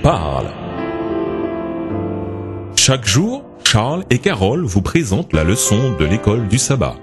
parle. Chaque jour, Charles et Carole vous présentent la leçon de l'école du sabbat.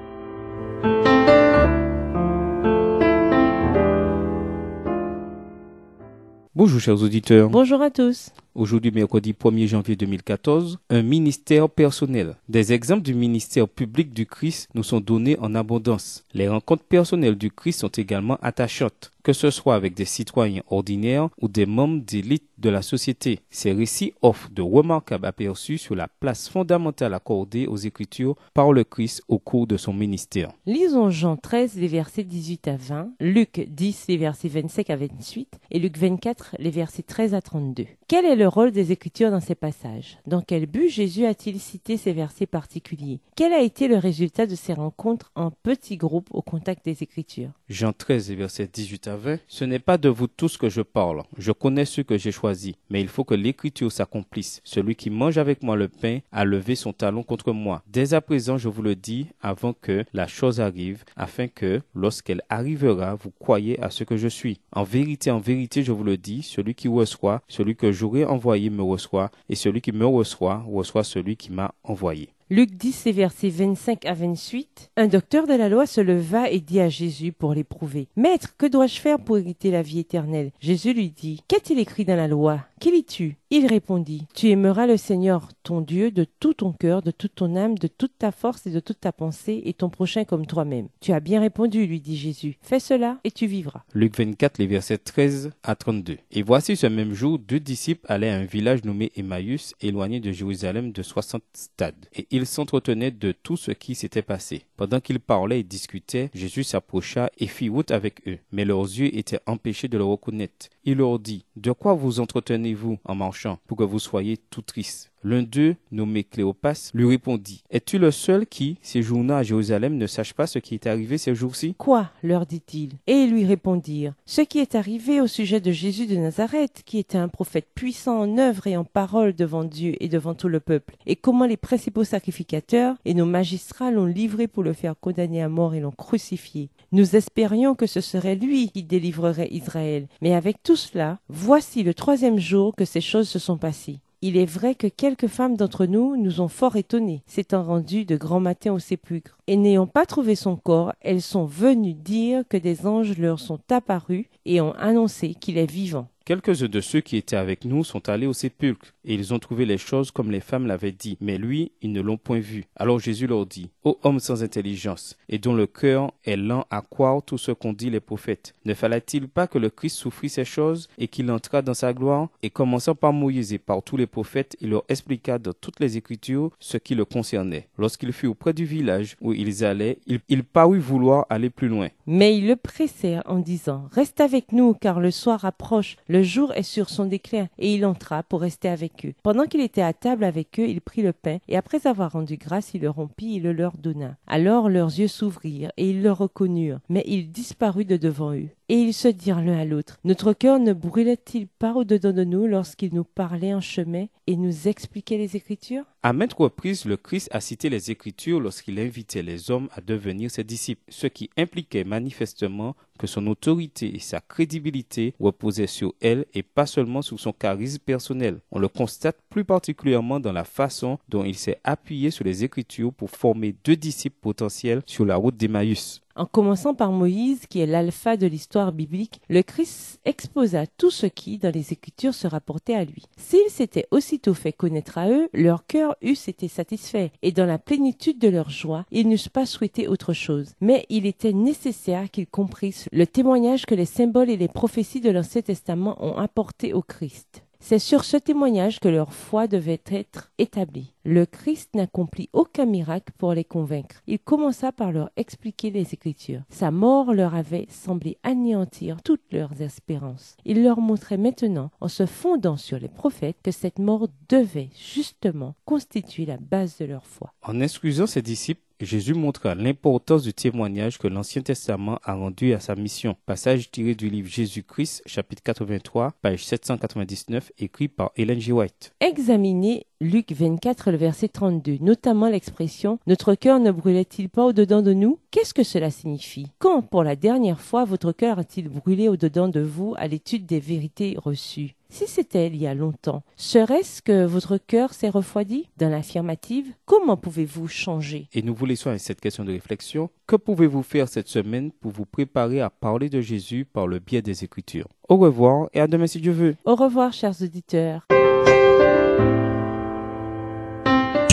Bonjour chers auditeurs. Bonjour à tous. Aujourd'hui, mercredi 1er janvier 2014, un ministère personnel. Des exemples du ministère public du Christ nous sont donnés en abondance. Les rencontres personnelles du Christ sont également attachantes, que ce soit avec des citoyens ordinaires ou des membres d'élite de la société. Ces récits offrent de remarquables aperçus sur la place fondamentale accordée aux Écritures par le Christ au cours de son ministère. Lisons Jean 13, les versets 18 à 20, Luc 10, les versets 25 à 28 et Luc 24, les versets 13 à 32. Quel est le rôle des Écritures dans ces passages? Dans quel but Jésus a-t-il cité ces versets particuliers? Quel a été le résultat de ces rencontres en petits groupes au contact des Écritures? Jean 13, les versets 18 à 20. Ce n'est pas de vous tous que je parle. Je connais ceux que j'ai choisis, mais il faut que l'Écriture s'accomplisse. Celui qui mange avec moi le pain a levé son talon contre moi. Dès à présent, je vous le dis, avant que la chose arrive, afin que, lorsqu'elle arrivera, vous croyiez à ce que je suis. En vérité, je vous le dis, celui qui reçoit, celui que j'aurai envoyé me reçoit, et celui qui me reçoit, reçoit celui qui m'a envoyé. Luc 10, versets 25 à 28. Un docteur de la loi se leva et dit à Jésus pour l'éprouver: « Maître, que dois-je faire pour hériter la vie éternelle ?» Jésus lui dit: « Qu'est-il écrit dans la loi? Qui lis-tu » Il répondit: « Tu aimeras le Seigneur ton Dieu de tout ton cœur, de toute ton âme, de toute ta force et de toute ta pensée, et ton prochain comme toi-même. » « Tu as bien répondu, lui dit Jésus. Fais cela et tu vivras. » Luc 24, les versets 13 à 32. Et voici ce même jour, 2 disciples allaient à un village nommé Emmaüs, éloigné de Jérusalem de 60 stades. Et ils s'entretenaient de tout ce qui s'était passé. Pendant qu'ils parlaient et discutaient, Jésus s'approcha et fit route avec eux. Mais leurs yeux étaient empêchés de le reconnaître. Il leur dit: « De quoi vous entretenez-vous en marchant, pour que vous soyez tout tristes ?» L'un d'eux, nommé Cléopas, lui répondit: « Es-tu le seul qui, séjournant à Jérusalem, ne sache pas ce qui est arrivé ces jours-ci ?» « Quoi ?» leur dit-il. Et ils lui répondirent: « Ce qui est arrivé au sujet de Jésus de Nazareth, qui était un prophète puissant en œuvre et en parole devant Dieu et devant tout le peuple, et comment les principaux sacrificateurs et nos magistrats l'ont livré pour le faire condamner à mort et l'ont crucifié. Nous espérions que ce serait lui qui délivrerait Israël. Mais avec tout cela, voici le 3e jour que ces choses se sont passées. Il est vrai que quelques femmes d'entre nous nous ont fort étonnés, s'étant rendues de grand matin au sépulcre. Et n'ayant pas trouvé son corps, elles sont venues dire que des anges leur sont apparus et ont annoncé qu'il est vivant. » Quelques-uns de ceux qui étaient avec nous sont allés au sépulcre, et ils ont trouvé les choses comme les femmes l'avaient dit, mais lui, ils ne l'ont point vu. Alors Jésus leur dit: « Ô hommes sans intelligence, et dont le cœur est lent à croire tout ce qu'ont dit les prophètes, ne fallait-il pas que le Christ souffrit ces choses, et qu'il entrât dans sa gloire? Et commençant par Moïse et par tous les prophètes, il leur expliqua dans toutes les Écritures ce qui le concernait. Lorsqu'il fut auprès du village où ils allaient, il parut vouloir aller plus loin. Mais ils le pressèrent en disant: « Reste avec nous, car le soir approche. Le jour est sur son déclin. » Et il entra pour rester avec eux. Pendant qu'il était à table avec eux, il prit le pain, et après avoir rendu grâce, il le rompit et le leur donna. Alors leurs yeux s'ouvrirent, et ils le reconnurent, mais il disparut de devant eux. Et ils se dirent l'un à l'autre: « Notre cœur ne brûlait-il pas au-dedans de nous lorsqu'il nous parlait en chemin et nous expliquait les Écritures ?» À maintes reprises, le Christ a cité les Écritures lorsqu'il invitait les hommes à devenir ses disciples, ce qui impliquait manifestement que son autorité et sa crédibilité reposaient sur elle et pas seulement sur son charisme personnel. On le constate plus particulièrement dans la façon dont il s'est appuyé sur les Écritures pour former 2 disciples potentiels sur la route d'Emmaüs. En commençant par Moïse, qui est l'alpha de l'histoire biblique, le Christ exposa tout ce qui, dans les Écritures, se rapportait à lui. S'il s'était aussitôt fait connaître à eux, leur cœur eussent été satisfait, et dans la plénitude de leur joie, ils n'eussent pas souhaité autre chose. Mais il était nécessaire qu'ils comprissent le témoignage que les symboles et les prophéties de l'Ancien Testament ont apporté au Christ. C'est sur ce témoignage que leur foi devait être établie. Le Christ n'accomplit aucun miracle pour les convaincre. Il commença par leur expliquer les Écritures. Sa mort leur avait semblé anéantir toutes leurs espérances. Il leur montrait maintenant, en se fondant sur les prophètes, que cette mort devait justement constituer la base de leur foi. En instruisant ses disciples, Jésus montra l'importance du témoignage que l'Ancien Testament a rendu à sa mission. Passage tiré du livre Jésus-Christ, chapitre 83, page 799, écrit par Ellen G. White. Examinez Luc 24, le verset 32, notamment l'expression « Notre cœur ne brûlait-il pas au-dedans de nous ?» Qu'est-ce que cela signifie? Quand, pour la dernière fois, votre cœur a-t-il brûlé au-dedans de vous à l'étude des vérités reçues? Si c'était il y a longtemps, serait-ce que votre cœur s'est refroidi? Dans l'affirmative, comment pouvez-vous changer? Et nous vous laissons avec cette question de réflexion. Que pouvez-vous faire cette semaine pour vous préparer à parler de Jésus par le biais des Écritures? Au revoir et à demain si Dieu veut. Au revoir, chers auditeurs.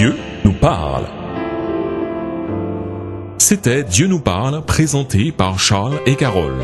Dieu nous parle. C'était Dieu nous parle, présenté par Charles et Carole.